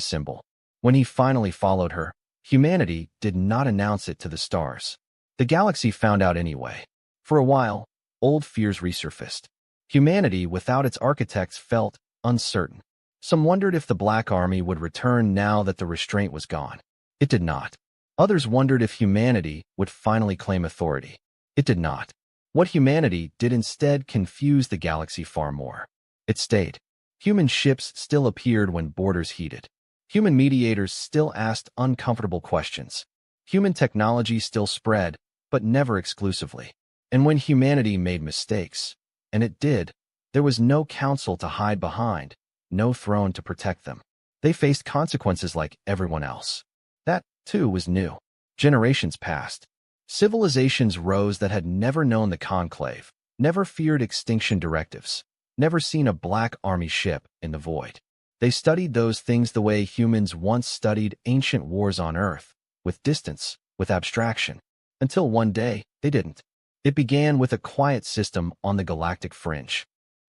symbol. When he finally followed her, humanity did not announce it to the stars. The galaxy found out anyway. For a while, old fears resurfaced. Humanity without its architects felt uncertain. Some wondered if the Black Army would return now that the restraint was gone. It did not. Others wondered if humanity would finally claim authority. It did not. What humanity did instead confused the galaxy far more. It stayed. Human ships still appeared when borders heated. Human mediators still asked uncomfortable questions. Human technology still spread, but never exclusively. And when humanity made mistakes, and it did, there was no council to hide behind, no throne to protect them. They faced consequences like everyone else. That, too, was new. Generations passed. Civilizations rose that had never known the conclave, never feared extinction directives, never seen a Black Army ship in the void. They studied those things the way humans once studied ancient wars on Earth, with distance, with abstraction. Until one day, they didn't. It began with a quiet system on the galactic fringe.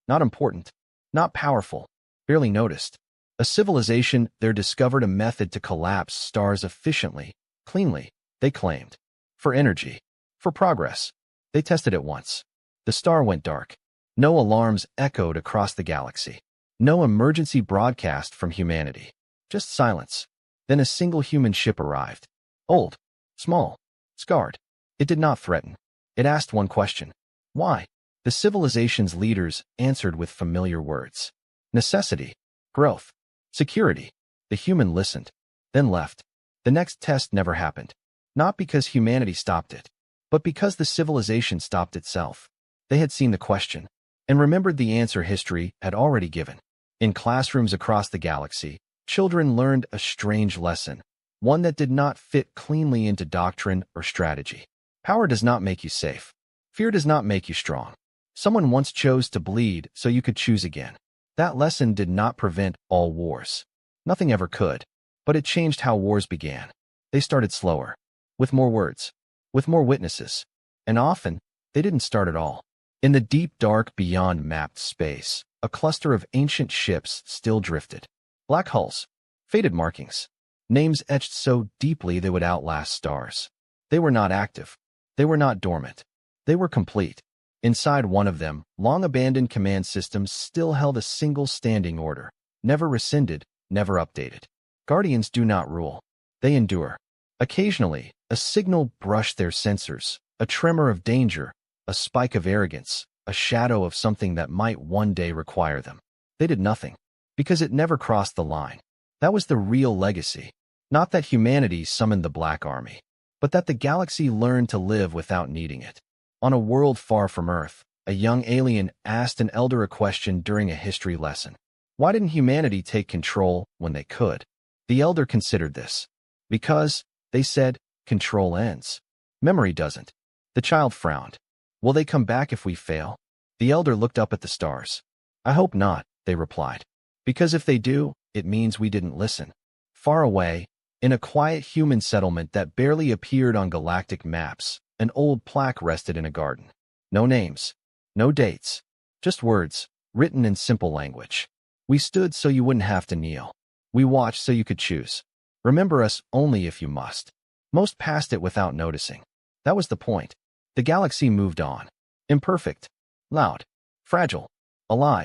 Not important, not powerful, barely noticed. A civilization there discovered a method to collapse stars efficiently, cleanly, they claimed. For energy, for progress. They tested it once. The star went dark. No alarms echoed across the galaxy. No emergency broadcast from humanity. Just silence. Then a single human ship arrived. Old, small, scarred. It did not threaten. It asked one question. Why? The civilization's leaders answered with familiar words. Necessity. Growth. Security. The human listened, then left. The next test never happened. Not because humanity stopped it, but because the civilization stopped itself. They had seen the question, and remembered the answer history had already given. In classrooms across the galaxy, children learned a strange lesson, one that did not fit cleanly into doctrine or strategy. Power does not make you safe. Fear does not make you strong. Someone once chose to bleed so you could choose again. That lesson did not prevent all wars. Nothing ever could. But it changed how wars began. They started slower, with more words, with more witnesses. And often, they didn't start at all. In the deep dark beyond mapped space, a cluster of ancient ships still drifted. Black hulls, faded markings, names etched so deeply they would outlast stars. They were not active. They were not dormant. They were complete. Inside one of them, long-abandoned command systems still held a single standing order, never rescinded, never updated. Guardians do not rule. They endure. Occasionally, a signal brushed their sensors, a tremor of danger, a spike of arrogance, a shadow of something that might one day require them. They did nothing, because it never crossed the line. That was the real legacy. Not that humanity summoned the Black Army, but that the galaxy learned to live without needing it. On a world far from Earth, a young alien asked an elder a question during a history lesson. Why didn't humanity take control when they could? The elder considered this. Because, they said, control ends. Memory doesn't. The child frowned. Will they come back if we fail? The elder looked up at the stars. I hope not, they replied. Because if they do, it means we didn't listen. Far away, in a quiet human settlement that barely appeared on galactic maps, an old plaque rested in a garden. No names. No dates. Just words, written in simple language. We stood so you wouldn't have to kneel. We watched so you could choose. Remember us only if you must. Most passed it without noticing. That was the point. The galaxy moved on. Imperfect. Loud. Fragile. Alive.